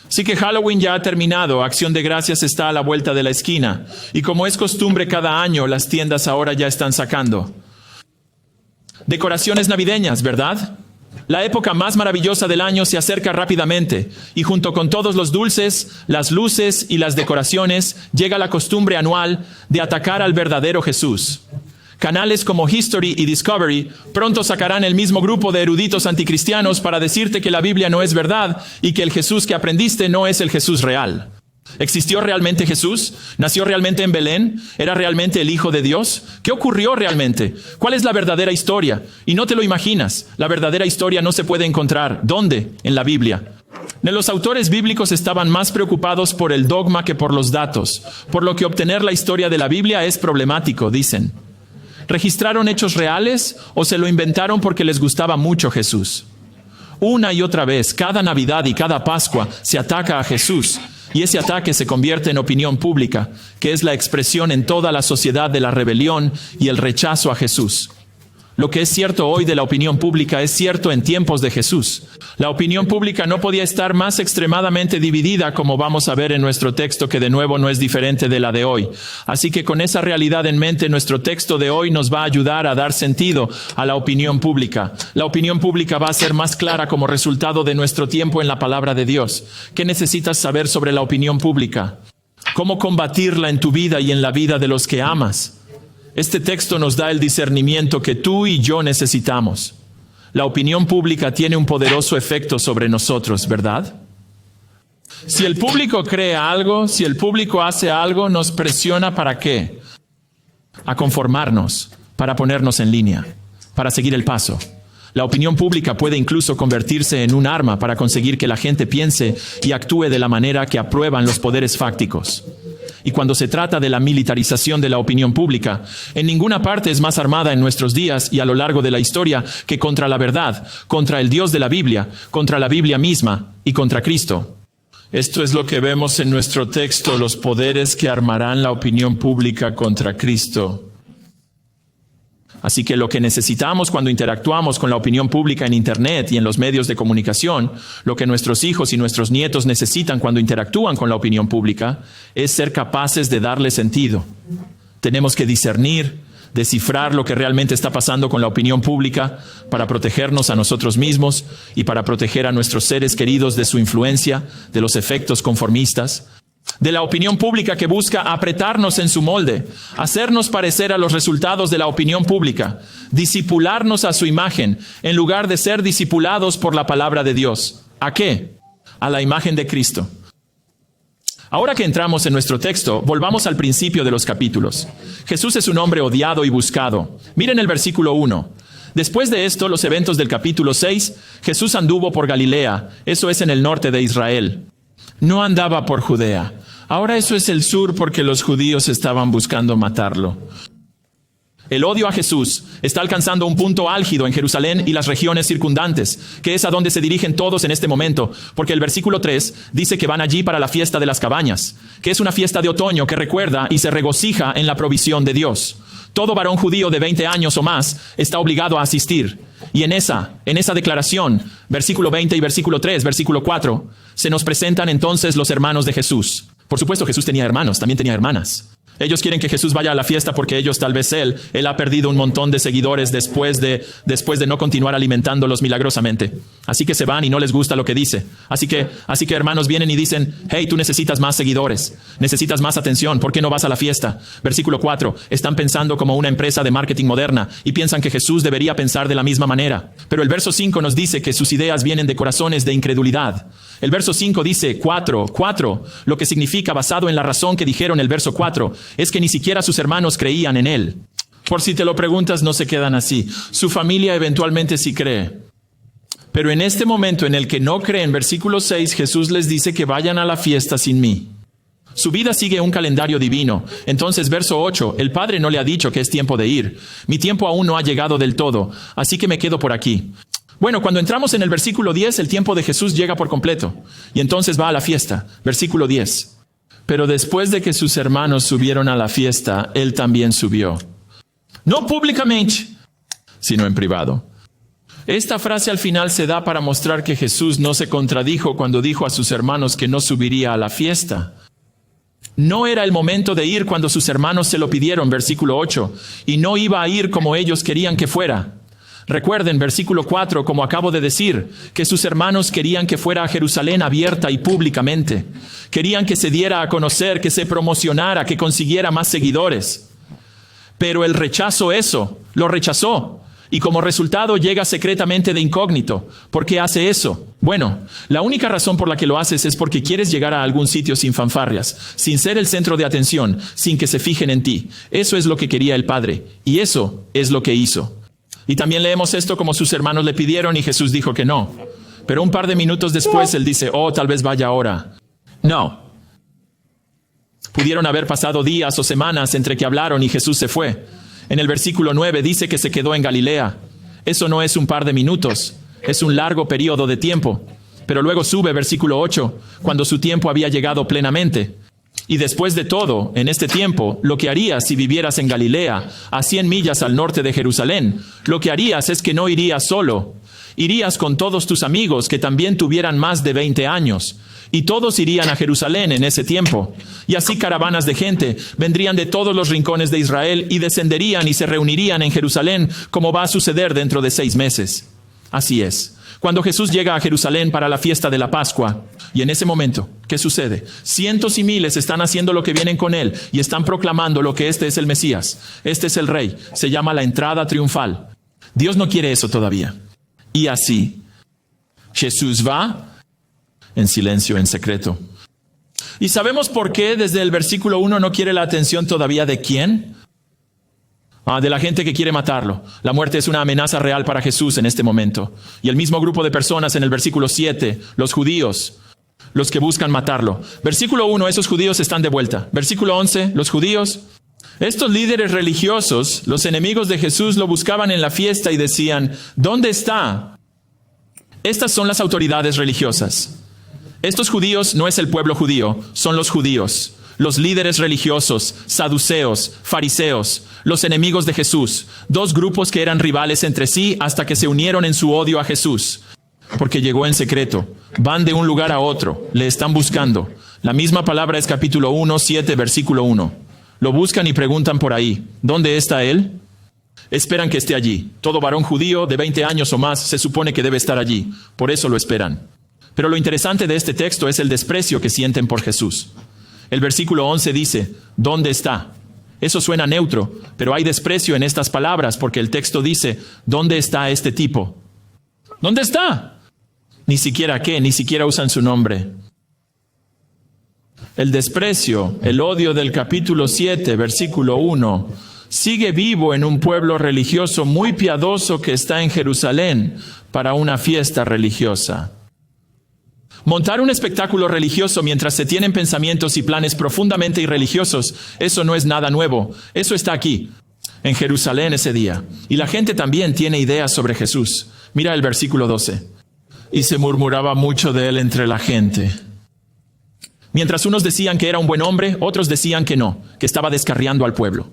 Así que Halloween ya ha terminado, Acción de Gracias está a la vuelta de la esquina. Y como es costumbre cada año, las tiendas ahora ya están sacando decoraciones navideñas, ¿verdad? La época más maravillosa del año se acerca rápidamente, y junto con todos los dulces, las luces y las decoraciones, llega la costumbre anual de atacar al verdadero Jesús. Canales como History y Discovery pronto sacarán el mismo grupo de eruditos anticristianos para decirte que la Biblia no es verdad y que el Jesús que aprendiste no es el Jesús real. ¿Existió realmente Jesús? ¿Nació realmente en Belén? ¿Era realmente el Hijo de Dios? ¿Qué ocurrió realmente? ¿Cuál es la verdadera historia? Y no te lo imaginas. La verdadera historia no se puede encontrar. ¿Dónde? En la Biblia. Los autores bíblicos estaban más preocupados por el dogma que por los datos, por lo que obtener la historia de la Biblia es problemático, dicen. ¿Registraron hechos reales o se lo inventaron porque les gustaba mucho Jesús? Una y otra vez, cada Navidad y cada Pascua se ataca a Jesús. Y ese ataque se convierte en opinión pública, que es la expresión en toda la sociedad de la rebelión y el rechazo a Jesús. Lo que es cierto hoy de la opinión pública es cierto en tiempos de Jesús. La opinión pública no podía estar más extremadamente dividida, como vamos a ver en nuestro texto, que de nuevo no es diferente de la de hoy. Así que con esa realidad en mente, nuestro texto de hoy nos va a ayudar a dar sentido a la opinión pública. La opinión pública va a ser más clara como resultado de nuestro tiempo en la palabra de Dios. ¿Qué necesitas saber sobre la opinión pública? ¿Cómo combatirla en tu vida y en la vida de los que amas? Este texto nos da el discernimiento que tú y yo necesitamos. La opinión pública tiene un poderoso efecto sobre nosotros, ¿verdad? Si el público cree algo, si el público hace algo, nos presiona ¿para qué? A conformarnos, para ponernos en línea, para seguir el paso. La opinión pública puede incluso convertirse en un arma para conseguir que la gente piense y actúe de la manera que aprueban los poderes fácticos. Y cuando se trata de la militarización de la opinión pública, en ninguna parte es más armada en nuestros días y a lo largo de la historia que contra la verdad, contra el Dios de la Biblia, contra la Biblia misma y contra Cristo. Esto es lo que vemos en nuestro texto, los poderes que armarán la opinión pública contra Cristo. Así que lo que necesitamos cuando interactuamos con la opinión pública en Internet y en los medios de comunicación, lo que nuestros hijos y nuestros nietos necesitan cuando interactúan con la opinión pública, es ser capaces de darle sentido. Tenemos que discernir, descifrar lo que realmente está pasando con la opinión pública para protegernos a nosotros mismos y para proteger a nuestros seres queridos de su influencia, de los efectos conformistas, de la opinión pública que busca apretarnos en su molde, hacernos parecer a los resultados de la opinión pública, disipularnos a su imagen, en lugar de ser disipulados por la palabra de Dios. ¿A qué? A la imagen de Cristo. Ahora que entramos en nuestro texto, volvamos al principio de los capítulos. Jesús es un hombre odiado y buscado. Miren el versículo 1. Después de esto, los eventos del capítulo 6, Jesús anduvo por Galilea, eso es en el norte de Israel. No andaba por Judea. Ahora eso es el sur porque los judíos estaban buscando matarlo. El odio a Jesús está alcanzando un punto álgido en Jerusalén y las regiones circundantes, que es a donde se dirigen todos en este momento, porque el versículo 3 dice que van allí para la fiesta de las cabañas, que es una fiesta de otoño que recuerda y se regocija en la provisión de Dios. Todo varón judío de 20 años o más está obligado a asistir. Y en esa declaración, versículo 20 y versículo 3, versículo 4, se nos presentan entonces los hermanos de Jesús. Por supuesto, Jesús tenía hermanos, también tenía hermanas. Ellos quieren que Jesús vaya a la fiesta porque ellos, tal vez él ha perdido un montón de seguidores después de no continuar alimentándolos milagrosamente. Así que se van y no les gusta lo que dice. Así que hermanos vienen y dicen, hey, tú necesitas más seguidores, necesitas más atención, ¿por qué no vas a la fiesta? Versículo 4, están pensando como una empresa de marketing moderna y piensan que Jesús debería pensar de la misma manera. Pero el verso 5 nos dice que sus ideas vienen de corazones de incredulidad. El verso 5 dice 4, lo que significa, basado en la razón que dijeron el verso 4, es que ni siquiera sus hermanos creían en él. Por si te lo preguntas, no se quedan así. Su familia eventualmente sí cree. Pero en este momento en el que no creen, versículo 6, Jesús les dice que vayan a la fiesta sin mí. Su vida sigue un calendario divino. Entonces, verso 8, el Padre no le ha dicho que es tiempo de ir. Mi tiempo aún no ha llegado del todo, así que me quedo por aquí. Bueno, cuando entramos en el versículo 10, el tiempo de Jesús llega por completo. Y entonces va a la fiesta. Versículo 10. Pero después de que sus hermanos subieron a la fiesta, él también subió. No públicamente, sino en privado. Esta frase al final se da para mostrar que Jesús no se contradijo cuando dijo a sus hermanos que no subiría a la fiesta. No era el momento de ir cuando sus hermanos se lo pidieron, versículo 8, y no iba a ir como ellos querían que fuera. Recuerden, versículo 4, como acabo de decir, que sus hermanos querían que fuera a Jerusalén abierta y públicamente. Querían que se diera a conocer, que se promocionara, que consiguiera más seguidores. Pero él rechazó eso, lo rechazó. Y como resultado llega secretamente de incógnito. ¿Por qué hace eso? Bueno, la única razón por la que lo haces es porque quieres llegar a algún sitio sin fanfarrias, sin ser el centro de atención, sin que se fijen en ti. Eso es lo que quería el Padre. Y eso es lo que hizo. Y también leemos esto como sus hermanos le pidieron y Jesús dijo que no. Pero un par de minutos después él dice, oh, tal vez vaya ahora. No. Pudieron haber pasado días o semanas entre que hablaron y Jesús se fue. En el versículo 9 dice que se quedó en Galilea. Eso no es un par de minutos, es un largo periodo de tiempo. Pero luego sube versículo 8, cuando su tiempo había llegado plenamente. Y después de todo, en este tiempo, lo que harías si vivieras en Galilea, a 100 millas al norte de Jerusalén, lo que harías es que no irías solo. Irías con todos tus amigos que también tuvieran más de 20 años. Y todos irían a Jerusalén en ese tiempo. Y así caravanas de gente vendrían de todos los rincones de Israel y descenderían y se reunirían en Jerusalén, como va a suceder dentro de 6 meses. Así es. Cuando Jesús llega a Jerusalén para la fiesta de la Pascua, y en ese momento, ¿qué sucede? Cientos y miles están haciendo lo que vienen con él y están proclamando lo que este es el Mesías. Este es el Rey. Se llama la entrada triunfal. Dios no quiere eso todavía. Y así, Jesús va en silencio, en secreto. ¿Y sabemos por qué desde el versículo 1 no quiere la atención todavía de quién? De la gente que quiere matarlo. La muerte es una amenaza real para Jesús en este momento. Y el mismo grupo de personas en el versículo 7, los judíos, los que buscan matarlo. Versículo 1, esos judíos están de vuelta. Versículo 11, los judíos. Estos líderes religiosos, los enemigos de Jesús, lo buscaban en la fiesta y decían, ¿dónde está? Estas son las autoridades religiosas. Estos judíos no es el pueblo judío, son los judíos, los líderes religiosos, saduceos, fariseos, los enemigos de Jesús, 2 grupos que eran rivales entre sí hasta que se unieron en su odio a Jesús, porque llegó en secreto, van de un lugar a otro, le están buscando. La misma palabra es capítulo 1, 7, versículo 1. Lo buscan y preguntan por ahí, ¿dónde está él? Esperan que esté allí. Todo varón judío de 20 años o más se supone que debe estar allí, por eso lo esperan. Pero lo interesante de este texto es el desprecio que sienten por Jesús. El versículo 11 dice, ¿dónde está? Eso suena neutro, pero hay desprecio en estas palabras porque el texto dice, ¿dónde está este tipo? ¿Dónde está? Ni siquiera usan su nombre. El desprecio, el odio del capítulo 7, versículo 1, sigue vivo en un pueblo religioso muy piadoso que está en Jerusalén para una fiesta religiosa. Montar un espectáculo religioso mientras se tienen pensamientos y planes profundamente irreligiosos, eso no es nada nuevo. Eso está aquí, en Jerusalén ese día. Y la gente también tiene ideas sobre Jesús. Mira el versículo 12. Y se murmuraba mucho de él entre la gente. Mientras unos decían que era un buen hombre, otros decían que no, que estaba descarriando al pueblo.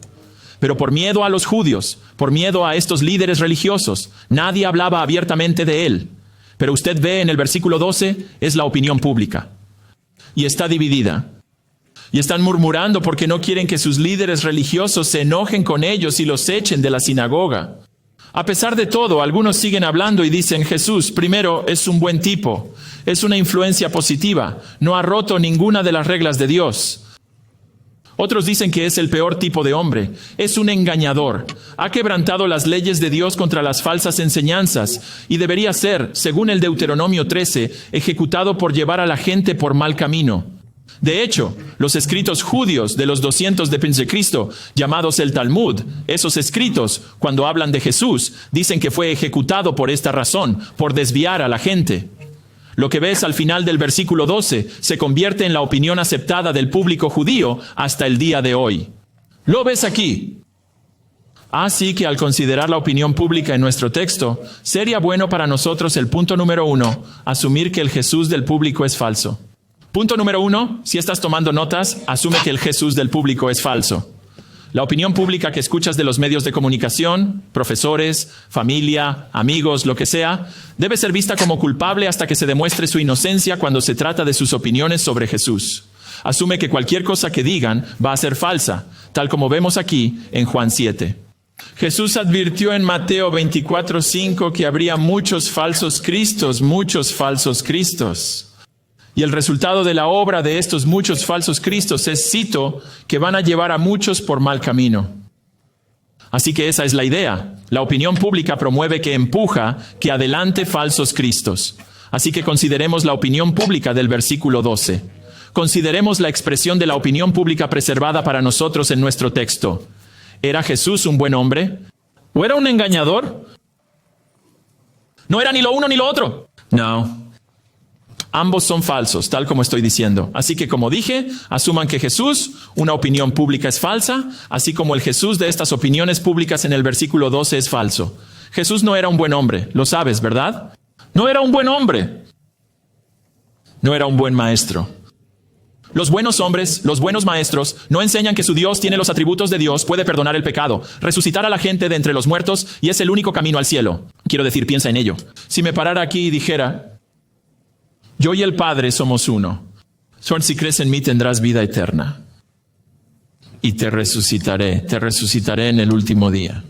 Pero por miedo a los judíos, por miedo a estos líderes religiosos, nadie hablaba abiertamente de él. Pero usted ve en el versículo 12, es la opinión pública. Y está dividida. Y están murmurando porque no quieren que sus líderes religiosos se enojen con ellos y los echen de la sinagoga. A pesar de todo, algunos siguen hablando y dicen, Jesús, primero, es un buen tipo. Es una influencia positiva. No ha roto ninguna de las reglas de Dios. Otros dicen que es el peor tipo de hombre. Es un engañador. Ha quebrantado las leyes de Dios contra las falsas enseñanzas y debería ser, según el Deuteronomio 13, ejecutado por llevar a la gente por mal camino. De hecho, los escritos judíos de los 200 después de Cristo, llamados el Talmud, esos escritos, cuando hablan de Jesús, dicen que fue ejecutado por esta razón, por desviar a la gente. Lo que ves al final del versículo 12 se convierte en la opinión aceptada del público judío hasta el día de hoy. ¿Lo ves aquí? Así que al considerar la opinión pública en nuestro texto, sería bueno para nosotros el punto número 1, asumir que el Jesús del público es falso. Punto número 1, si estás tomando notas, asume que el Jesús del público es falso. La opinión pública que escuchas de los medios de comunicación, profesores, familia, amigos, lo que sea, debe ser vista como culpable hasta que se demuestre su inocencia cuando se trata de sus opiniones sobre Jesús. Asume que cualquier cosa que digan va a ser falsa, tal como vemos aquí en Juan 7. Jesús advirtió en Mateo 24:5 que habría muchos falsos cristos. Y el resultado de la obra de estos muchos falsos cristos es, cito, que van a llevar a muchos por mal camino. Así que esa es la idea. La opinión pública promueve que empuja que adelante falsos cristos. Así que consideremos la opinión pública del versículo 12. Consideremos la expresión de la opinión pública preservada para nosotros en nuestro texto. ¿Era Jesús un buen hombre? ¿O era un engañador? No era ni lo uno ni lo otro. No. Ambos son falsos, tal como estoy diciendo. Así que, como dije, asuman que Jesús, una opinión pública, es falsa, así como el Jesús de estas opiniones públicas en el versículo 12 es falso. Jesús no era un buen hombre, lo sabes, ¿verdad? No era un buen hombre. No era un buen maestro. Los buenos hombres, los buenos maestros, no enseñan que su Dios tiene los atributos de Dios, puede perdonar el pecado, resucitar a la gente de entre los muertos y es el único camino al cielo. Quiero decir, piensa en ello. Si me parara aquí y dijera, yo y el Padre somos uno. Si crees en mí tendrás vida eterna. Y te resucitaré en el último día.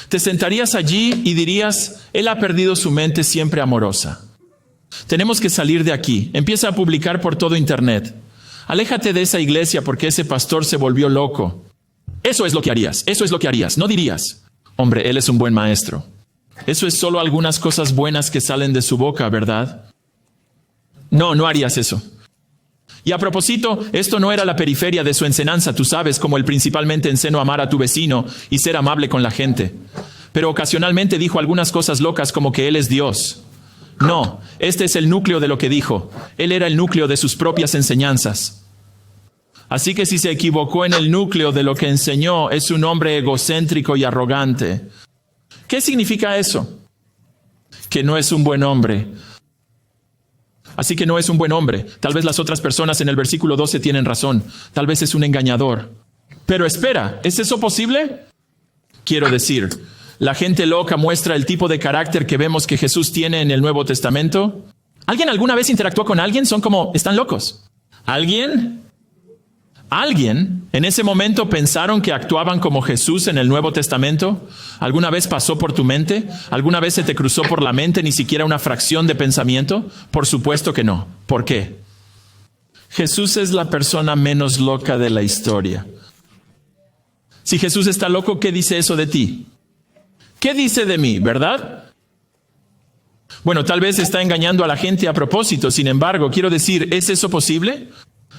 Te sentarías allí y dirías, él ha perdido su mente siempre amorosa. Tenemos que salir de aquí. Empieza a publicar por todo internet. Aléjate de esa iglesia porque ese pastor se volvió loco. Eso es lo que harías. No dirías, hombre, él es un buen maestro. Eso es solo algunas cosas buenas que salen de su boca, ¿verdad? No harías eso. Y a propósito, esto no era la periferia de su enseñanza, tú sabes, como él principalmente enseñó a amar a tu vecino y ser amable con la gente. Pero ocasionalmente dijo algunas cosas locas como que él es Dios. No, este es el núcleo de lo que dijo. Él era el núcleo de sus propias enseñanzas. Así que si se equivocó en el núcleo de lo que enseñó, es un hombre egocéntrico y arrogante. ¿Qué significa eso? Que no es un buen hombre. Así que no es un buen hombre. Tal vez las otras personas en el versículo 12 tienen razón. Tal vez es un engañador. Pero espera, ¿es eso posible? Quiero decir, ¿la gente loca muestra el tipo de carácter que vemos que Jesús tiene en el Nuevo Testamento? ¿Alguien alguna vez interactuó con alguien? Son como, están locos. ¿Alguien en ese momento pensaron que actuaban como Jesús en el Nuevo Testamento? ¿Alguna vez pasó por tu mente? ¿Alguna vez se te cruzó por la mente ni siquiera una fracción de pensamiento? Por supuesto que no. ¿Por qué? Jesús es la persona menos loca de la historia. Si Jesús está loco, ¿qué dice eso de ti? ¿Qué dice de mí, verdad? Bueno, tal vez está engañando a la gente a propósito. Sin embargo, quiero decir, ¿es eso posible?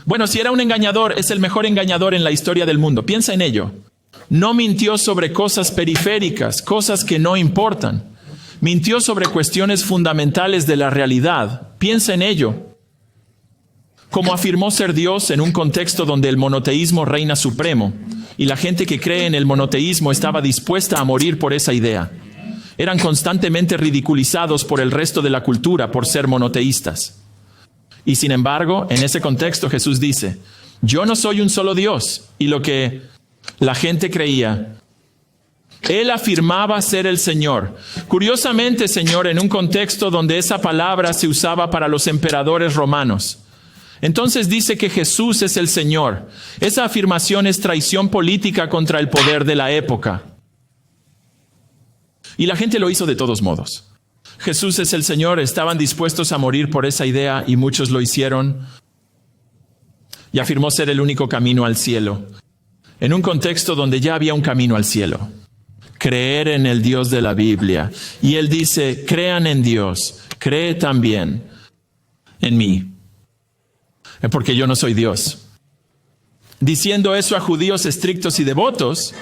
Bueno, si era un engañador, es el mejor engañador en la historia del mundo. Piensa en ello. No mintió sobre cosas periféricas, cosas que no importan. Mintió sobre cuestiones fundamentales de la realidad. Piensa en ello. Como afirmó ser Dios en un contexto donde el monoteísmo reina supremo, y la gente que cree en el monoteísmo estaba dispuesta a morir por esa idea. Eran constantemente ridiculizados por el resto de la cultura por ser monoteístas. Y sin embargo, en ese contexto Jesús dice, yo no soy un solo Dios. Y lo que la gente creía, él afirmaba ser el Señor. Curiosamente, Señor, en un contexto donde esa palabra se usaba para los emperadores romanos. Entonces dice que Jesús es el Señor. Esa afirmación es traición política contra el poder de la época. Y la gente lo hizo de todos modos. Jesús es el Señor, estaban dispuestos a morir por esa idea y muchos lo hicieron. Y afirmó ser el único camino al cielo. En un contexto donde ya había un camino al cielo. Creer en el Dios de la Biblia. Y Él dice, crean en Dios, cree también en mí. Porque yo no soy Dios. Diciendo eso a judíos estrictos y devotos,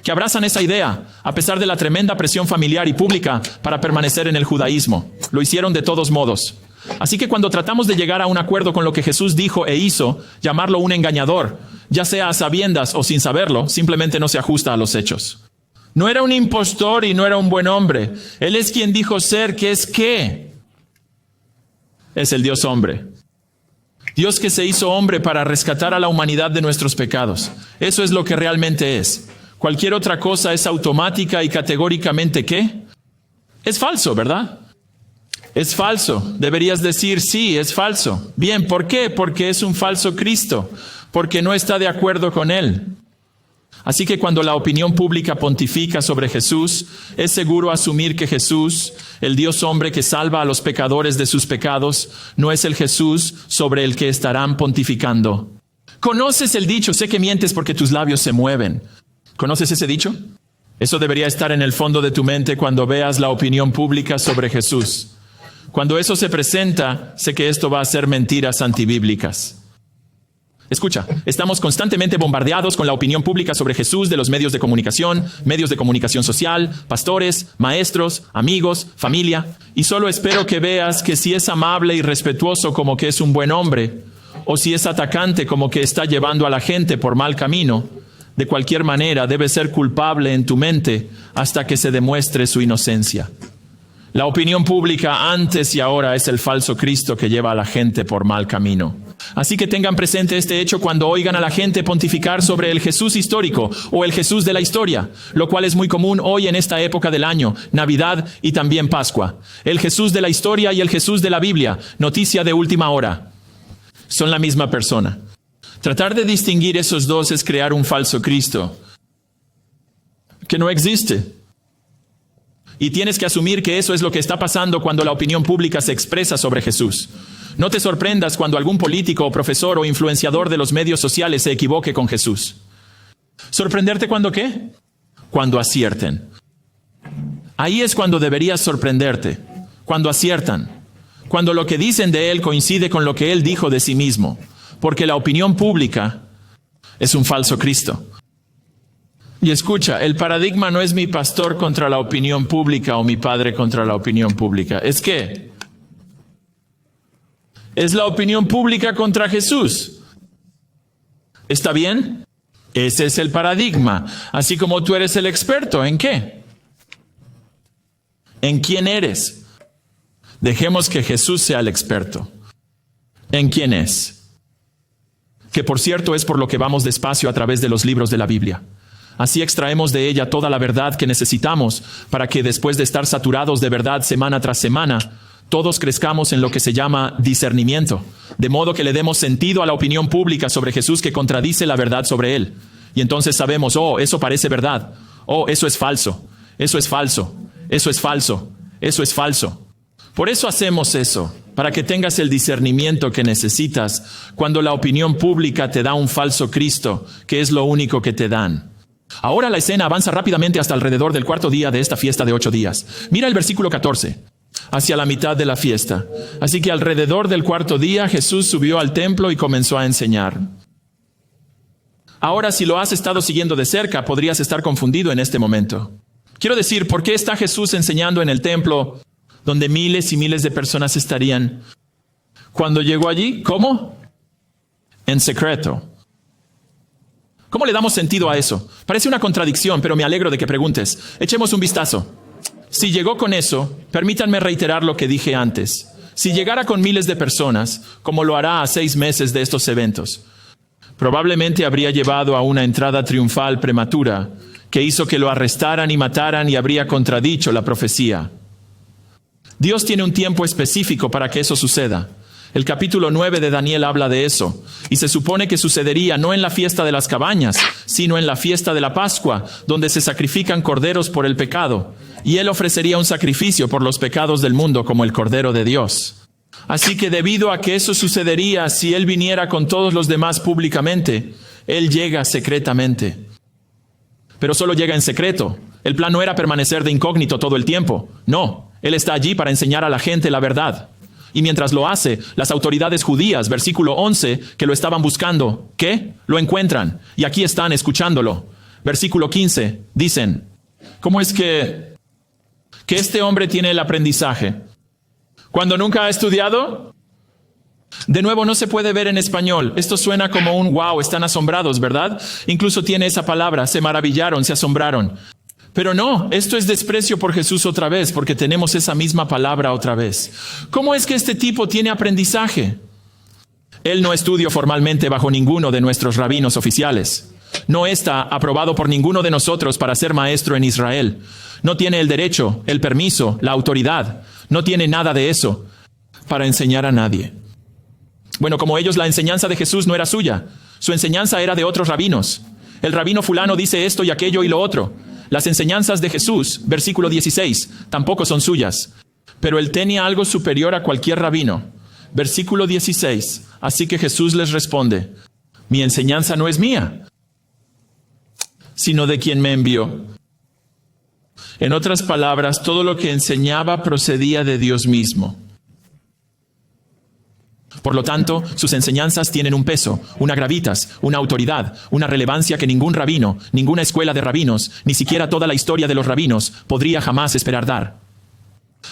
que abrazan esa idea, a pesar de la tremenda presión familiar y pública para permanecer en el judaísmo. Lo hicieron de todos modos. Así que cuando tratamos de llegar a un acuerdo con lo que Jesús dijo e hizo, llamarlo un engañador, ya sea a sabiendas o sin saberlo, simplemente no se ajusta a los hechos. No era un impostor y no era un buen hombre. Él es quien dijo ser, que es qué. Es el Dios hombre. Dios que se hizo hombre para rescatar a la humanidad de nuestros pecados. Eso es lo que realmente es. Cualquier otra cosa es automática y categóricamente ¿qué? Es falso, ¿verdad? Es falso. Deberías decir sí, es falso. Bien, ¿por qué? Porque es un falso Cristo. Porque no está de acuerdo con Él. Así que cuando la opinión pública pontifica sobre Jesús, es seguro asumir que Jesús, el Dios hombre que salva a los pecadores de sus pecados, no es el Jesús sobre el que estarán pontificando. ¿Conoces el dicho? Sé que mientes porque tus labios se mueven. ¿Conoces ese dicho? Eso debería estar en el fondo de tu mente cuando veas la opinión pública sobre Jesús. Cuando eso se presenta, sé que esto va a ser mentiras antibíblicas. Escucha, estamos constantemente bombardeados con la opinión pública sobre Jesús de los medios de comunicación social, pastores, maestros, amigos, familia. Y solo espero que veas que si es amable y respetuoso como que es un buen hombre, o si es atacante como que está llevando a la gente por mal camino, de cualquier manera debe ser culpable en tu mente hasta que se demuestre su inocencia. La opinión pública antes y ahora es el falso Cristo que lleva a la gente por mal camino. Así que tengan presente este hecho cuando oigan a la gente pontificar sobre el Jesús histórico o el Jesús de la historia, lo cual es muy común hoy en esta época del año, Navidad y también Pascua. El Jesús de la historia y el Jesús de la Biblia, noticia de última hora, son la misma persona. Tratar de distinguir esos dos es crear un falso Cristo que no existe. Y tienes que asumir que eso es lo que está pasando cuando la opinión pública se expresa sobre Jesús. No te sorprendas cuando algún político o profesor o influenciador de los medios sociales se equivoque con Jesús. ¿Sorprenderte cuando qué? Cuando acierten. Ahí es cuando deberías sorprenderte, cuando aciertan, cuando lo que dicen de Él coincide con lo que Él dijo de sí mismo, porque la opinión pública es un falso Cristo. Y escucha, el paradigma no es mi pastor contra la opinión pública o mi padre contra la opinión pública. ¿Es qué? Es la opinión pública contra Jesús. ¿Está bien? Ese es el paradigma. Así como tú eres el experto, ¿en qué? ¿En quién eres? Dejemos que Jesús sea el experto. ¿En quién es? Que por cierto es por lo que vamos despacio a través de los libros de la Biblia. Así extraemos de ella toda la verdad que necesitamos para que después de estar saturados de verdad semana tras semana, todos crezcamos en lo que se llama discernimiento, de modo que le demos sentido a la opinión pública sobre Jesús que contradice la verdad sobre Él. Y entonces sabemos, oh, eso parece verdad, oh, eso es falso, eso es falso, eso es falso, eso es falso. Por eso hacemos eso, para que tengas el discernimiento que necesitas cuando la opinión pública te da un falso Cristo, que es lo único que te dan. Ahora la escena avanza rápidamente hasta alrededor del cuarto día de esta fiesta de 8 días. Mira el versículo 14, hacia la mitad de la fiesta. Así que alrededor del cuarto día Jesús subió al templo y comenzó a enseñar. Ahora, si lo has estado siguiendo de cerca, podrías estar confundido en este momento. Quiero decir, ¿por qué está Jesús enseñando en el templo donde miles y miles de personas estarían? Cuando llegó allí, ¿cómo? En secreto. ¿Cómo le damos sentido a eso? Parece una contradicción, pero me alegro de que preguntes. Echemos un vistazo. Si llegó con eso, permítanme reiterar lo que dije antes. Si llegara con miles de personas, como lo hará a 6 meses de estos eventos, probablemente habría llevado a una entrada triunfal prematura que hizo que lo arrestaran y mataran y habría contradicho la profecía. Dios tiene un tiempo específico para que eso suceda. El capítulo 9 de Daniel habla de eso, y se supone que sucedería no en la fiesta de las cabañas, sino en la fiesta de la Pascua, donde se sacrifican corderos por el pecado, y Él ofrecería un sacrificio por los pecados del mundo como el Cordero de Dios. Así que debido a que eso sucedería si Él viniera con todos los demás públicamente, Él llega secretamente. Pero solo llega en secreto. El plan no era permanecer de incógnito todo el tiempo. No, Él está allí para enseñar a la gente la verdad. Y mientras lo hace, las autoridades judías, versículo 11, que lo estaban buscando, ¿qué? Lo encuentran. Y aquí están escuchándolo. Versículo 15, dicen, ¿cómo es que este hombre tiene el aprendizaje? ¿Cuando nunca ha estudiado? De nuevo, no se puede ver en español. Esto suena como un wow, están asombrados, ¿verdad? Incluso tiene esa palabra, se maravillaron, se asombraron. Pero no, esto es desprecio por Jesús otra vez, porque tenemos esa misma palabra otra vez. ¿Cómo es que este tipo tiene aprendizaje? Él no estudió formalmente bajo ninguno de nuestros rabinos oficiales. No está aprobado por ninguno de nosotros para ser maestro en Israel. No tiene el derecho, el permiso, la autoridad. No tiene nada de eso para enseñar a nadie. Bueno, como ellos, la enseñanza de Jesús no era suya. Su enseñanza era de otros rabinos. El rabino fulano dice esto y aquello y lo otro. Las enseñanzas de Jesús, versículo 16, tampoco son suyas. Pero él tenía algo superior a cualquier rabino. Versículo 16. Así que Jesús les responde: mi enseñanza no es mía, sino de quien me envió. En otras palabras, todo lo que enseñaba procedía de Dios mismo. Por lo tanto, sus enseñanzas tienen un peso, una gravitas, una autoridad, una relevancia que ningún rabino, ninguna escuela de rabinos, ni siquiera toda la historia de los rabinos podría jamás esperar dar.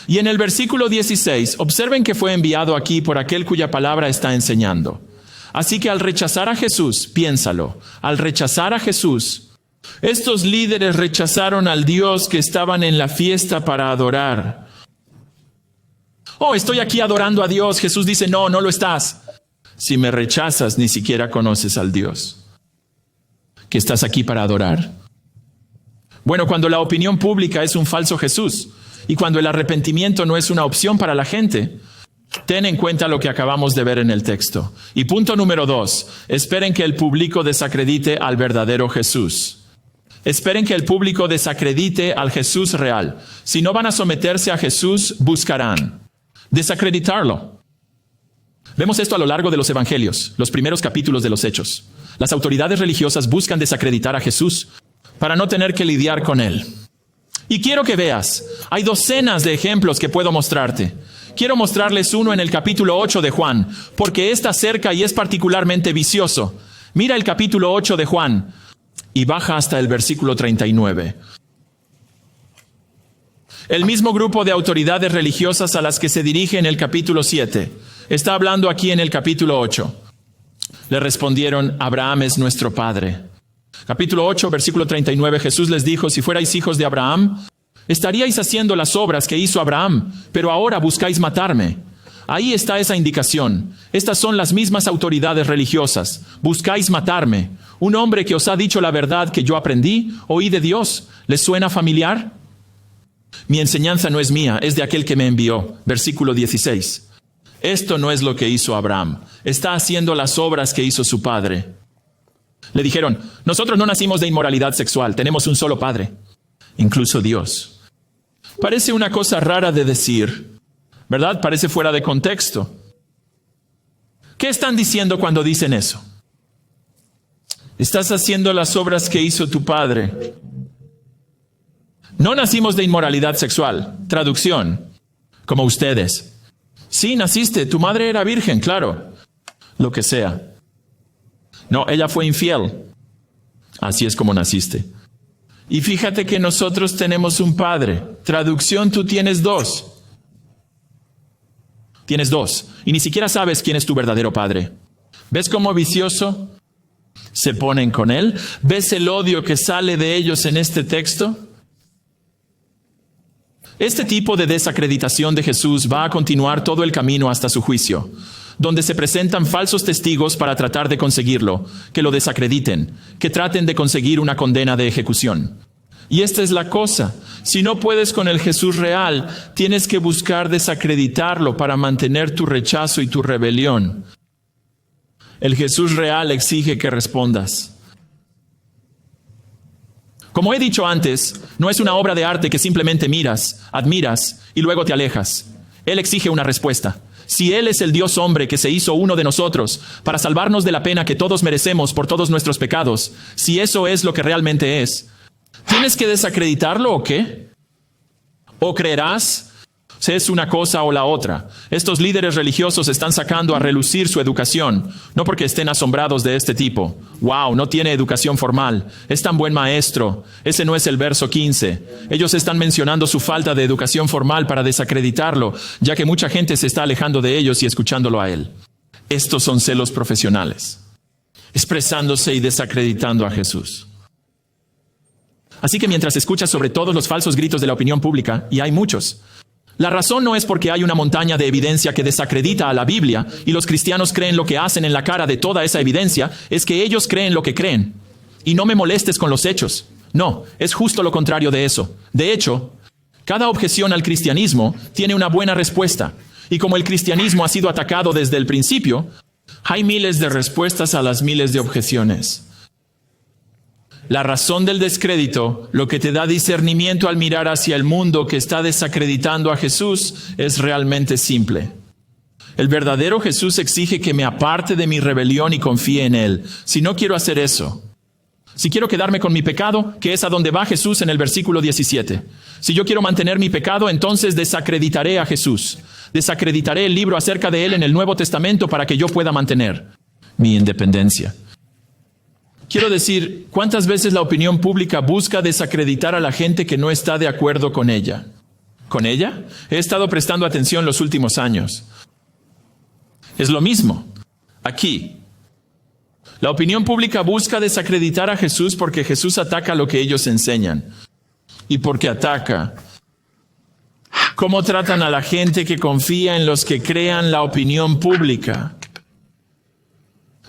Y en el versículo 16, observen que fue enviado aquí por aquel cuya palabra está enseñando. Así que al rechazar a Jesús, piénsalo, al rechazar a Jesús, estos líderes rechazaron al Dios que estaban en la fiesta para adorar. Oh, estoy aquí adorando a Dios. Jesús dice, no, no lo estás. Si me rechazas, ni siquiera conoces al Dios que estás aquí para adorar. Bueno, cuando la opinión pública es un falso Jesús y cuando el arrepentimiento no es una opción para la gente, ten en cuenta lo que acabamos de ver en el texto. Y punto número 2, esperen que el público desacredite al verdadero Jesús. Esperen que el público desacredite al Jesús real. Si no van a someterse a Jesús, buscarán desacreditarlo. Vemos esto a lo largo de los evangelios, los primeros capítulos de los Hechos. Las autoridades religiosas buscan desacreditar a Jesús para no tener que lidiar con él. Y quiero que veas, hay docenas de ejemplos que puedo mostrarte. Quiero mostrarles uno en el capítulo 8 de Juan, porque está cerca y es particularmente vicioso. Mira el capítulo 8 de Juan y baja hasta el versículo 39. El mismo grupo de autoridades religiosas a las que se dirige en el capítulo 7 está hablando aquí en el capítulo 8. Le respondieron, Abraham es nuestro padre. Capítulo 8, versículo 39, Jesús les dijo, si fuerais hijos de Abraham, estaríais haciendo las obras que hizo Abraham, pero ahora buscáis matarme. Ahí está esa indicación. Estas son las mismas autoridades religiosas. Buscáis matarme. Un hombre que os ha dicho la verdad que yo aprendí, oí de Dios. ¿Les suena familiar? Mi enseñanza no es mía, es de aquel que me envió. Versículo 16. Esto no es lo que hizo Abraham. Está haciendo las obras que hizo su padre. Le dijeron, nosotros no nacimos de inmoralidad sexual, tenemos un solo padre, incluso Dios. Parece una cosa rara de decir, ¿verdad? Parece fuera de contexto. ¿Qué están diciendo cuando dicen eso? Estás haciendo las obras que hizo tu padre. No nacimos de inmoralidad sexual. Traducción, como ustedes. Sí, naciste, tu madre era virgen, claro. Lo que sea. No, ella fue infiel. Así es como naciste. Y fíjate que nosotros tenemos un padre. Traducción, tú tienes dos. Tienes dos. Y ni siquiera sabes quién es tu verdadero padre. ¿Ves cómo vicioso se ponen con él? ¿Ves el odio que sale de ellos en este texto? Este tipo de desacreditación de Jesús va a continuar todo el camino hasta su juicio, donde se presentan falsos testigos para tratar de conseguirlo, que lo desacrediten, que traten de conseguir una condena de ejecución. Y esta es la cosa, si no puedes con el Jesús real, tienes que buscar desacreditarlo para mantener tu rechazo y tu rebelión. El Jesús real exige que respondas. Como he dicho antes, no es una obra de arte que simplemente miras, admiras y luego te alejas. Él exige una respuesta. Si Él es el Dios hombre que se hizo uno de nosotros para salvarnos de la pena que todos merecemos por todos nuestros pecados, si eso es lo que realmente es, ¿tienes que desacreditarlo o qué? ¿O creerás si es una cosa o la otra? Estos líderes religiosos están sacando a relucir su educación, no porque estén asombrados de este tipo. Wow, no tiene educación formal, es tan buen maestro. Ese no es el verso 15. Ellos están mencionando su falta de educación formal para desacreditarlo, ya que mucha gente se está alejando de ellos y escuchándolo a él. Estos son celos profesionales, expresándose y desacreditando a Jesús. Así que mientras escuchas sobre todos los falsos gritos de la opinión pública, y hay muchos, La razón no es porque hay una montaña de evidencia que desacredita a la Biblia y los cristianos creen lo que hacen en la cara de toda esa evidencia, es que ellos creen lo que creen. Y no me molestes con los hechos. No, es justo lo contrario de eso. De hecho, cada objeción al cristianismo tiene una buena respuesta. Y como el cristianismo ha sido atacado desde el principio, hay miles de respuestas a las miles de objeciones. La razón del descrédito, lo que te da discernimiento al mirar hacia el mundo que está desacreditando a Jesús, es realmente simple. El verdadero Jesús exige que me aparte de mi rebelión y confíe en Él. Si no quiero hacer eso, si quiero quedarme con mi pecado, que es a donde va Jesús en el versículo 17. Si yo quiero mantener mi pecado, entonces desacreditaré a Jesús. Desacreditaré el libro acerca de Él en el Nuevo Testamento para que yo pueda mantener mi independencia. Quiero decir, ¿cuántas veces la opinión pública busca desacreditar a la gente que no está de acuerdo con ella? ¿Con ella? He estado prestando atención los últimos años. Es lo mismo. Aquí. La opinión pública busca desacreditar a Jesús porque Jesús ataca lo que ellos enseñan. Y porque ataca. ¿Cómo tratan a la gente que confía en los que crean la opinión pública?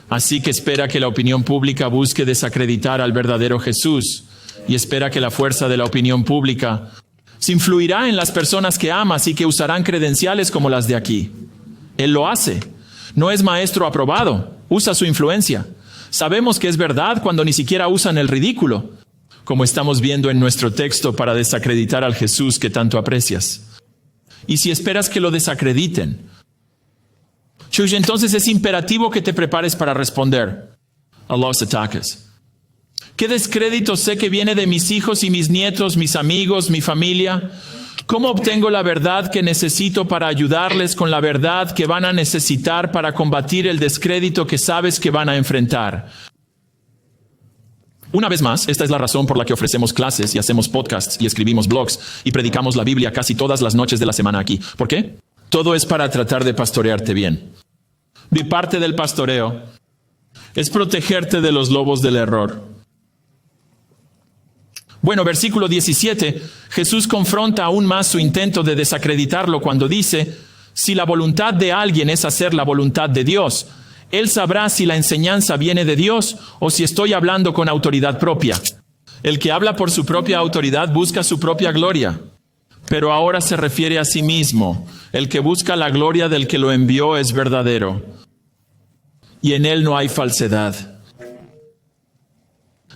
Así que espera que la opinión pública busque desacreditar al verdadero Jesús y espera que la fuerza de la opinión pública se influirá en las personas que amas y que usarán credenciales como las de aquí. Él lo hace. No es maestro aprobado. Usa su influencia. Sabemos que es verdad cuando ni siquiera usan el ridículo, como estamos viendo en nuestro texto para desacreditar al Jesús que tanto aprecias. Y si esperas que lo desacrediten, Chuy, entonces es imperativo que te prepares para responder a los ataques. ¿Qué descrédito sé que viene de mis hijos y mis nietos, mis amigos, mi familia? ¿Cómo obtengo la verdad que necesito para ayudarles con la verdad que van a necesitar para combatir el descrédito que sabes que van a enfrentar? Una vez más, esta es la razón por la que ofrecemos clases y hacemos podcasts y escribimos blogs y predicamos la Biblia casi todas las noches de la semana aquí. ¿Por qué? Todo es para tratar de pastorearte bien. Mi parte del pastoreo es protegerte de los lobos del error. Bueno, versículo 17, Jesús confronta aún más su intento de desacreditarlo cuando dice, si la voluntad de alguien es hacer la voluntad de Dios, él sabrá si la enseñanza viene de Dios o si estoy hablando con autoridad propia. El que habla por su propia autoridad busca su propia gloria. Pero ahora se refiere a sí mismo. El que busca la gloria del que lo envió es verdadero. Y en él no hay falsedad.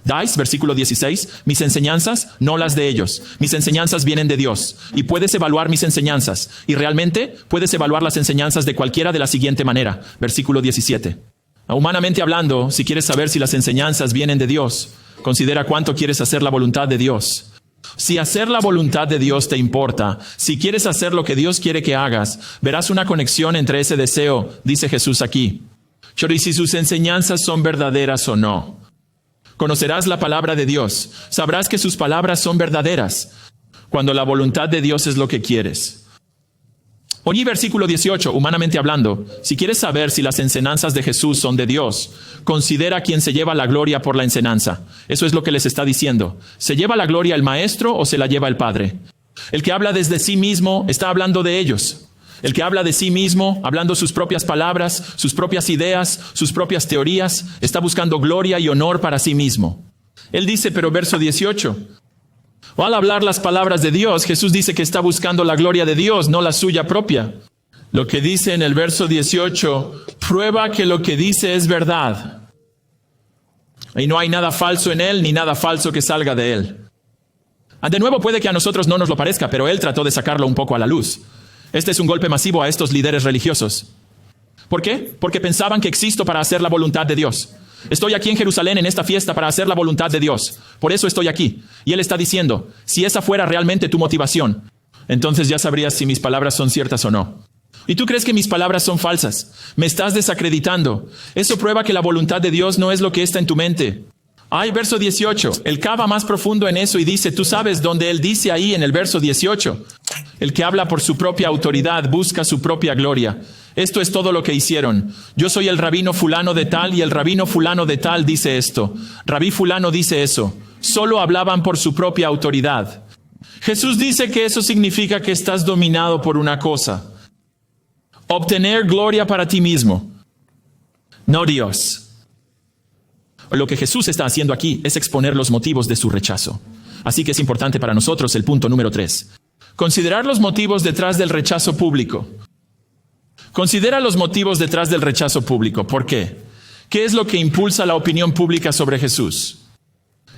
¿Dais? Versículo 16. Mis enseñanzas, no las de ellos. Mis enseñanzas vienen de Dios. Y puedes evaluar mis enseñanzas. Y realmente puedes evaluar las enseñanzas de cualquiera de la siguiente manera. Versículo 17. Humanamente hablando, si quieres saber si las enseñanzas vienen de Dios, considera cuánto quieres hacer la voluntad de Dios. Si hacer la voluntad de Dios te importa, si quieres hacer lo que Dios quiere que hagas, verás una conexión entre ese deseo, dice Jesús aquí. Y si sus enseñanzas son verdaderas o no. Conocerás la palabra de Dios. Sabrás que sus palabras son verdaderas, cuando la voluntad de Dios es lo que quieres. Oye, versículo 18, humanamente hablando, si quieres saber si las enseñanzas de Jesús son de Dios, considera a quien se lleva la gloria por la enseñanza. Eso es lo que les está diciendo. ¿Se lleva la gloria el maestro o se la lleva el padre? El que habla desde sí mismo está hablando de ellos. El que habla de sí mismo, hablando sus propias palabras, sus propias ideas, sus propias teorías, está buscando gloria y honor para sí mismo. Él dice, pero verso 18, o al hablar las palabras de Dios, Jesús dice que está buscando la gloria de Dios, no la suya propia. Lo que dice en el verso 18, prueba que lo que dice es verdad. Y no hay nada falso en él, ni nada falso que salga de él. De nuevo, puede que a nosotros no nos lo parezca, pero él trató de sacarlo un poco a la luz. Este es un golpe masivo a estos líderes religiosos. ¿Por qué? Porque pensaban que existo para hacer la voluntad de Dios. Estoy aquí en Jerusalén en esta fiesta para hacer la voluntad de Dios. Por eso estoy aquí. Y Él está diciendo, si esa fuera realmente tu motivación, entonces ya sabrías si mis palabras son ciertas o no. ¿Y tú crees que mis palabras son falsas? Me estás desacreditando. Eso prueba que la voluntad de Dios no es lo que está en tu mente. Ay, verso 18. Él cava más profundo en eso y dice, tú sabes dónde Él dice ahí en el verso 18. El que habla por su propia autoridad busca su propia gloria. Esto es todo lo que hicieron. Yo soy el rabino fulano de tal y el rabino fulano de tal dice esto. Rabí fulano dice eso. Solo hablaban por su propia autoridad. Jesús dice que eso significa que estás dominado por una cosa: obtener gloria para ti mismo, no Dios. Lo que Jesús está haciendo aquí es exponer los motivos de su rechazo. Así que es importante para nosotros el punto número 3. Considerar los motivos detrás del rechazo público. Considera los motivos detrás del rechazo público. ¿Por qué? ¿Qué es lo que impulsa la opinión pública sobre Jesús?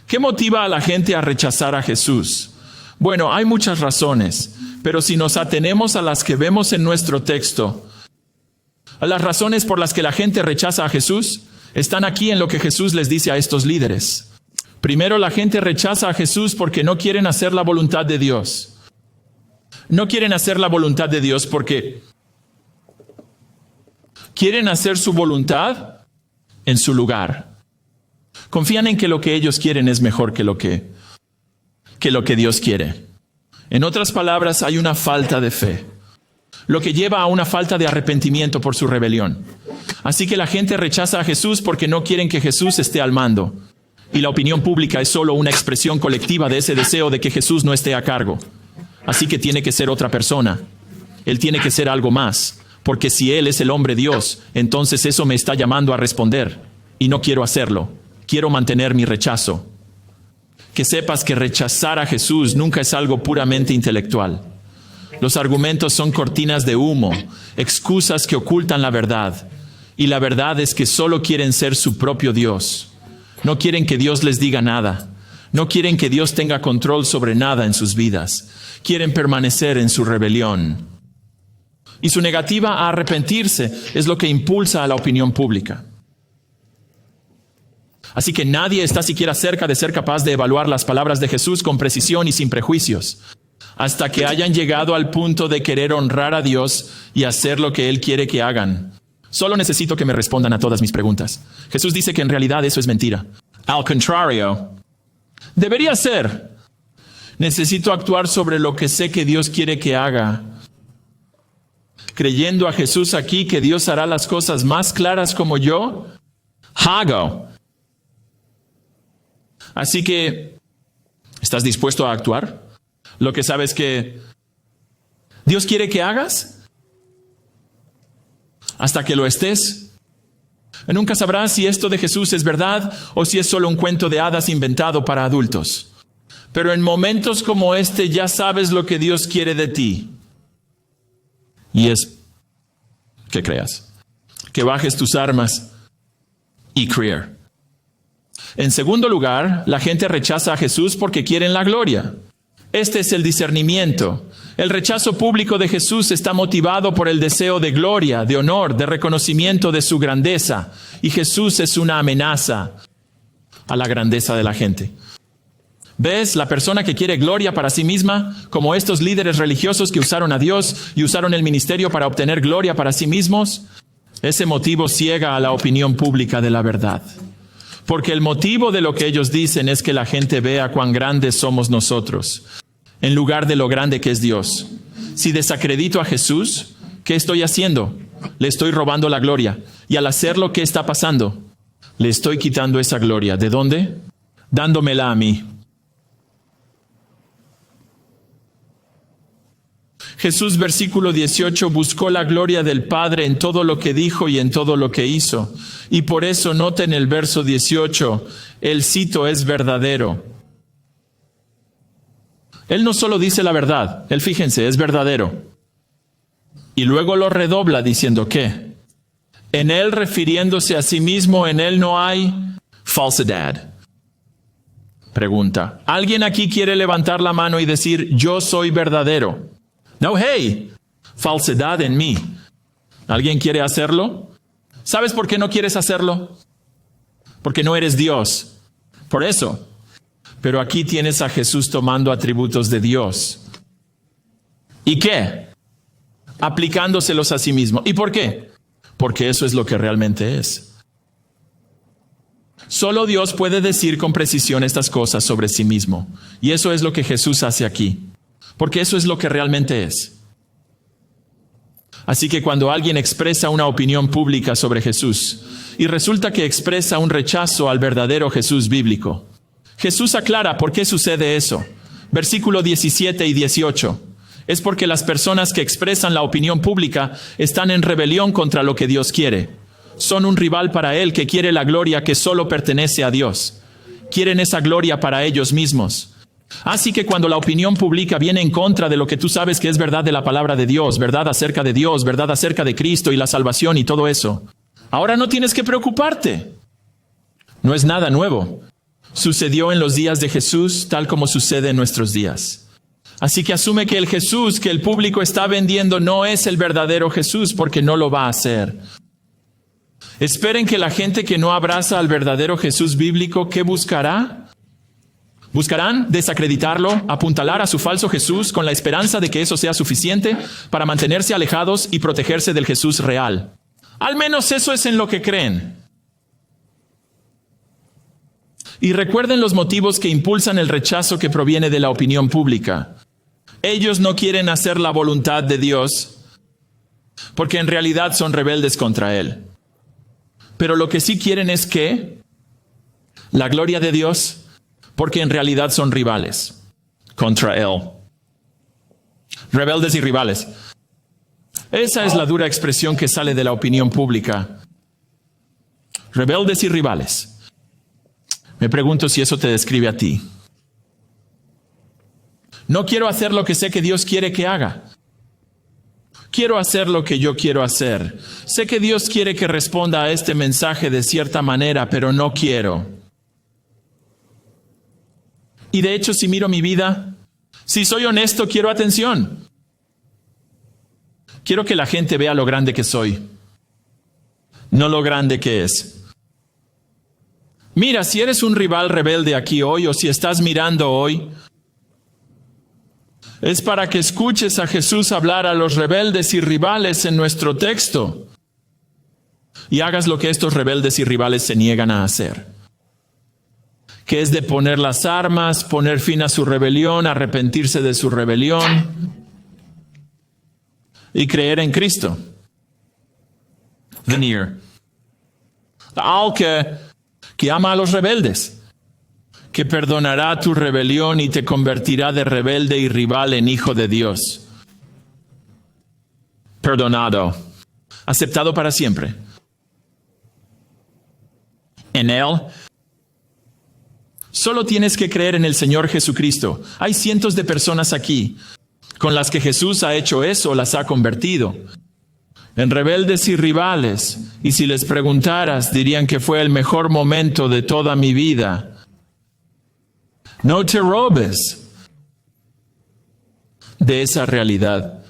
¿Qué motiva a la gente a rechazar a Jesús? Bueno, hay muchas razones, pero si nos atenemos a las que vemos en nuestro texto, a las razones por las que la gente rechaza a Jesús, están aquí en lo que Jesús les dice a estos líderes. Primero, la gente rechaza a Jesús porque no quieren hacer la voluntad de Dios. No quieren hacer la voluntad de Dios porque quieren hacer su voluntad en su lugar. Confían en que lo que ellos quieren es mejor que lo que Dios quiere. En otras palabras, hay una falta de fe, lo que lleva a una falta de arrepentimiento por su rebelión. Así que la gente rechaza a Jesús porque no quieren que Jesús esté al mando. Y la opinión pública es solo una expresión colectiva de ese deseo de que Jesús no esté a cargo. Así que tiene que ser otra persona. Él tiene que ser algo más. Porque si Él es el hombre Dios, entonces eso me está llamando a responder. Y no quiero hacerlo. Quiero mantener mi rechazo. Que sepas que rechazar a Jesús nunca es algo puramente intelectual. Los argumentos son cortinas de humo, excusas que ocultan la verdad. Y la verdad es que solo quieren ser su propio Dios. No quieren que Dios les diga nada. No quieren que Dios tenga control sobre nada en sus vidas. Quieren permanecer en su rebelión. Y su negativa a arrepentirse es lo que impulsa a la opinión pública. Así que nadie está siquiera cerca de ser capaz de evaluar las palabras de Jesús con precisión y sin prejuicios, hasta que hayan llegado al punto de querer honrar a Dios y hacer lo que Él quiere que hagan. Solo necesito que me respondan a todas mis preguntas. Jesús dice que en realidad eso es mentira. Al contrario, debería ser. Necesito actuar sobre lo que sé que Dios quiere que haga. Creyendo a Jesús aquí que Dios hará las cosas más claras como yo, hago. Así que, ¿estás dispuesto a actuar? Lo que sabes que Dios quiere que hagas, hasta que lo estés. Nunca sabrás si esto de Jesús es verdad o si es solo un cuento de hadas inventado para adultos. Pero en momentos como este ya sabes lo que Dios quiere de ti. Y es que creas, que bajes tus armas y creer. En segundo lugar, la gente rechaza a Jesús porque quieren la gloria. Este es el discernimiento. El rechazo público de Jesús está motivado por el deseo de gloria, de honor, de reconocimiento de su grandeza. Y Jesús es una amenaza a la grandeza de la gente. ¿Ves? La persona que quiere gloria para sí misma, como estos líderes religiosos que usaron a Dios y usaron el ministerio para obtener gloria para sí mismos, ese motivo ciega a la opinión pública de la verdad. Porque el motivo de lo que ellos dicen es que la gente vea cuán grandes somos nosotros, en lugar de lo grande que es Dios. Si desacredito a Jesús, ¿qué estoy haciendo? Le estoy robando la gloria. Y al hacerlo, ¿qué está pasando? Le estoy quitando esa gloria. ¿De dónde? Dándomela a mí. Jesús, versículo 18, buscó la gloria del Padre en todo lo que dijo y en todo lo que hizo. Y por eso nota en el verso 18, el cito es verdadero. Él no solo dice la verdad, él fíjense, es verdadero. Y luego lo redobla diciendo ¿qué? En él, refiriéndose a sí mismo, en él no hay falsedad. Pregunta, ¿alguien aquí quiere levantar la mano y decir yo soy verdadero? No, hey, falsedad en mí. ¿Alguien quiere hacerlo? ¿Sabes por qué no quieres hacerlo? Porque no eres Dios. Por eso. Pero aquí tienes a Jesús tomando atributos de Dios. ¿Y qué? Aplicándoselos a sí mismo. ¿Y por qué? Porque eso es lo que realmente es. Solo Dios puede decir con precisión estas cosas sobre sí mismo. Y eso es lo que Jesús hace aquí. Porque eso es lo que realmente es. Así que cuando alguien expresa una opinión pública sobre Jesús y resulta que expresa un rechazo al verdadero Jesús bíblico, Jesús aclara por qué sucede eso. Versículo 17 y 18. Es porque las personas que expresan la opinión pública están en rebelión contra lo que Dios quiere. Son un rival para Él que quiere la gloria que solo pertenece a Dios. Quieren esa gloria para ellos mismos. Así que cuando la opinión pública viene en contra de lo que tú sabes que es verdad de la palabra de Dios, verdad acerca de Dios, verdad acerca de Cristo y la salvación y todo eso, ahora no tienes que preocuparte. No es nada nuevo. Sucedió en los días de Jesús, tal como sucede en nuestros días. Así que asume que el Jesús que el público está vendiendo no es el verdadero Jesús, porque no lo va a hacer. Esperen que la gente que no abraza al verdadero Jesús bíblico, ¿qué buscará? Buscarán desacreditarlo, apuntalar a su falso Jesús con la esperanza de que eso sea suficiente para mantenerse alejados y protegerse del Jesús real. Al menos eso es en lo que creen. Y recuerden los motivos que impulsan el rechazo que proviene de la opinión pública. Ellos no quieren hacer la voluntad de Dios porque en realidad son rebeldes contra Él. Pero lo que sí quieren es que la gloria de Dios, porque en realidad son rivales contra Él. Rebeldes y rivales. Esa es la dura expresión que sale de la opinión pública. Rebeldes y rivales. Me pregunto si eso te describe a ti. No quiero hacer lo que sé que Dios quiere que haga. Quiero hacer lo que yo quiero hacer. Sé que Dios quiere que responda a este mensaje de cierta manera, pero no quiero. Y de hecho, si miro mi vida, si soy honesto, quiero atención. Quiero que la gente vea lo grande que soy, no lo grande que es. Mira, si eres un rival rebelde aquí hoy, o si estás mirando hoy, es para que escuches a Jesús hablar a los rebeldes y rivales en nuestro texto y hagas lo que estos rebeldes y rivales se niegan a hacer, que es de poner las armas, poner fin a su rebelión, arrepentirse de su rebelión y creer en Cristo. Venir. Al que ama a los rebeldes, que perdonará tu rebelión y te convertirá de rebelde y rival en hijo de Dios. Perdonado, aceptado para siempre. En Él, solo tienes que creer en el Señor Jesucristo. Hay cientos de personas aquí con las que Jesús ha hecho eso, las ha convertido en rebeldes y rivales. Y si les preguntaras, dirían que fue el mejor momento de toda mi vida. No te robes de esa realidad,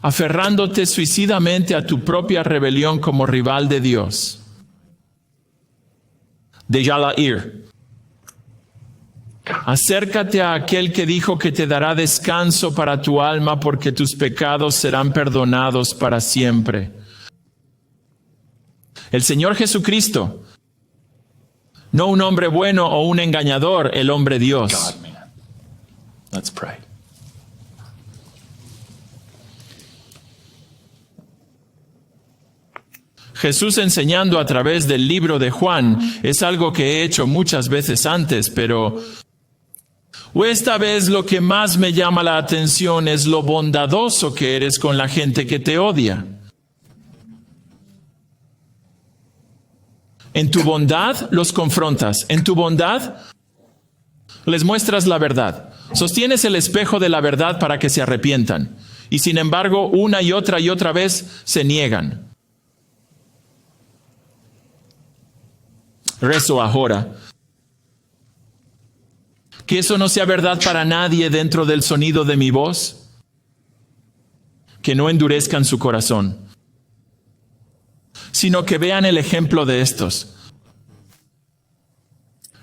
aferrándote suicidamente a tu propia rebelión como rival de Dios. De Yalair. Acércate a aquel que dijo que te dará descanso para tu alma porque tus pecados serán perdonados para siempre. El Señor Jesucristo. No un hombre bueno o un engañador, el hombre Dios. God, man. Let's pray. Jesús enseñando a través del libro de Juan es algo que he hecho muchas veces antes, pero esta vez lo que más me llama la atención es lo bondadoso que eres con la gente que te odia. En tu bondad los confrontas. En tu bondad les muestras la verdad. Sostienes el espejo de la verdad para que se arrepientan. Y sin embargo, una y otra vez se niegan. Rezo ahora que eso no sea verdad para nadie dentro del sonido de mi voz. Que no endurezcan su corazón, sino que vean el ejemplo de estos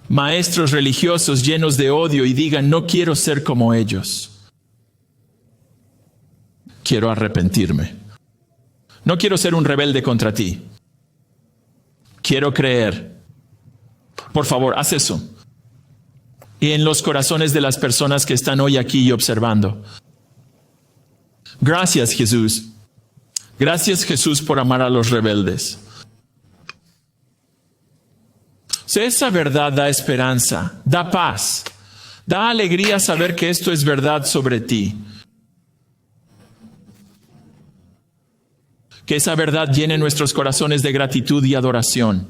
maestros religiosos llenos de odio y digan, no quiero ser como ellos. Quiero arrepentirme. No quiero ser un rebelde contra ti. Quiero creer. Por favor, haz eso. Y en los corazones de las personas que están hoy aquí y observando. Gracias, Jesús. Gracias, Jesús, por amar a los rebeldes. Esa verdad da esperanza, da paz, Da alegría saber que esto es verdad sobre ti. Que esa verdad llene nuestros corazones de gratitud y adoración.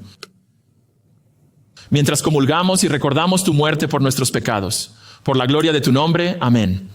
Mientras comulgamos y recordamos tu muerte por nuestros pecados. Por la gloria de tu nombre. Amén.